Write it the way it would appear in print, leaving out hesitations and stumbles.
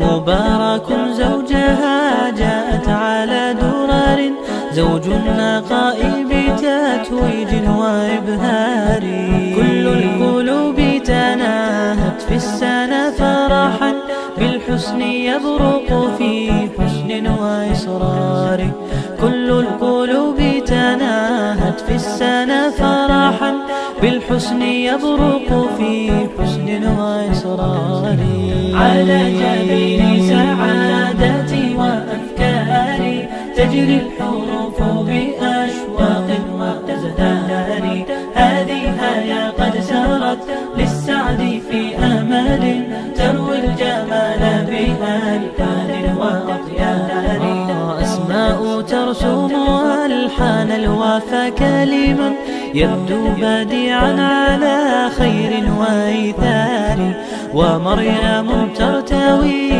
مبارك زوجها جاءت على درر، زوج النقاء بتتويج وإبهار. كل القلوب تناهت في السنة فرحا، بالحسن يبرق في حسن وإصرار. كل القلوب تناهت في السنة فرحا، بالحسن يبرق في حسن وإصرار. على جبين سعادتي وأفكاري تجري الحروف بأشواق وأزدار. هذه هيا قد سرت للسعد في أمل، تروي الجمال بألحان وأطيار. أسماء ترسم ألحان الوفا كلما يبدو بديعا على خير وإيثار. ومريم ترتوي